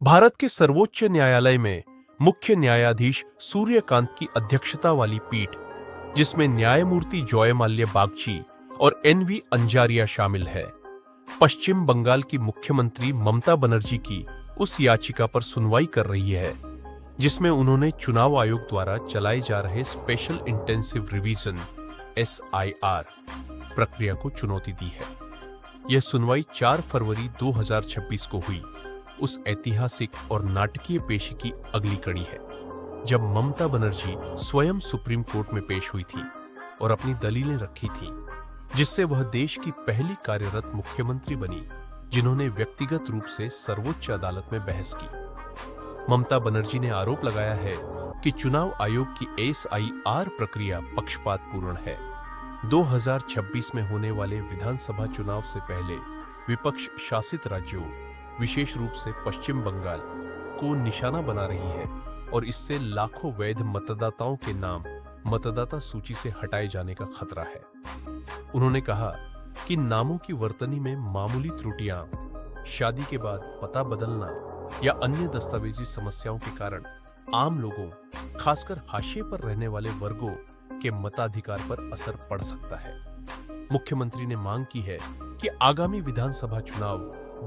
भारत के सर्वोच्च न्यायालय में मुख्य न्यायाधीश सूर्यकांत की अध्यक्षता वाली पीठ, जिसमें न्यायमूर्ति जॉयमाल्य बागची और एनवी अंजारिया शामिल है, पश्चिम बंगाल की मुख्यमंत्री ममता बनर्जी की उस याचिका पर सुनवाई कर रही है जिसमें उन्होंने चुनाव आयोग द्वारा चलाए जा रहे स्पेशल इंटेंसिव रिवीजन (SIR) प्रक्रिया को चुनौती दी है। यह सुनवाई 4 फरवरी 2026 को हुई, उस ऐतिहासिक और नाटकीय पेशी की अगली कड़ी है जब ममता बनर्जी स्वयं सुप्रीम कोर्ट में पेश हुई थी और अपनी दलीलें रखी थी, जिससे वह देश की पहली कार्यरत मुख्यमंत्री बनी जिन्होंने व्यक्तिगत रूप से सर्वोच्च अदालत में बहस की। ममता बनर्जी ने आरोप लगाया है कि चुनाव आयोग की SIR प्रक्रिया पक्षपातपूर्ण है। 2026 में होने वाले विधानसभा चुनाव से पहले विपक्ष शासित राज्यों, विशेष रूप से पश्चिम बंगाल, को निशाना बना रही है और इससे लाखों वैध मतदाताओं के नाम मतदाता सूची से हटाए जाने का खतरा है। उन्होंने कहा कि नामों की वर्तनी में मामूली त्रुटियां, शादी के बाद पता बदलना या अन्य दस्तावेजी समस्याओं के कारण आम लोगों, खासकर हाशिए पर रहने वाले वर्गों के मताधिकार पर असर पड़ सकता है। मुख्यमंत्री ने मांग की है कि आगामी विधानसभा चुनाव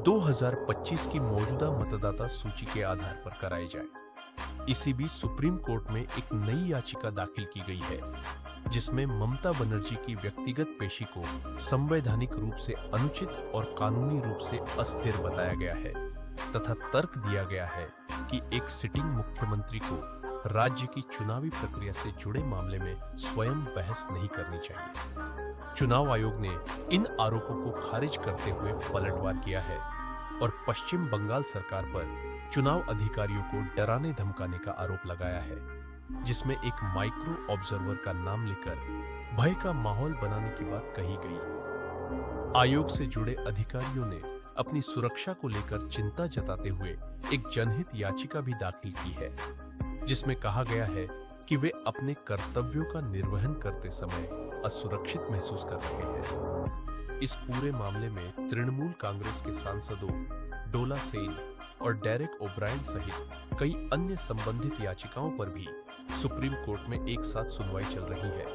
2025 की मौजूदा मतदाता सूची के आधार पर कराए जाए। इसी बीच सुप्रीम कोर्ट में एक नई याचिका दाखिल की गई है जिसमें ममता बनर्जी की व्यक्तिगत पेशी को संवैधानिक रूप से अनुचित और कानूनी रूप से अस्थिर बताया गया है तथा तर्क दिया गया है कि एक सिटिंग मुख्यमंत्री को राज्य की चुनावी प्रक्रिया से जुड़े मामले में स्वयं बहस नहीं करनी चाहिए। चुनाव आयोग ने इन आरोपों को खारिज करते हुए पलटवार किया है और पश्चिम बंगाल सरकार पर चुनाव अधिकारियों को डराने धमकाने का आरोप लगाया है, जिसमें एक माइक्रो ऑब्जर्वर का नाम लेकर भय का माहौल बनाने की बात कही गई। आयोग से जुड़े अधिकारियों ने अपनी सुरक्षा को लेकर चिंता जताते हुए एक जनहित याचिका भी दाखिल की है, जिसमें कहा गया है कि वे अपने कर्तव्यों का निर्वहन करते समय असुरक्षित महसूस कर रहे हैं। इस पूरे मामले में तृणमूल कांग्रेस के सांसदों डोला सेन और डेरेक ओब्रायन सहित कई अन्य संबंधित याचिकाओं पर भी सुप्रीम कोर्ट में एक साथ सुनवाई चल रही है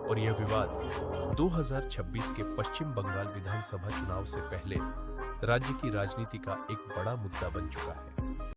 और यह विवाद 2026 के पश्चिम बंगाल विधानसभा चुनाव से पहले राज्य की राजनीति का एक बड़ा मुद्दा बन चुका है।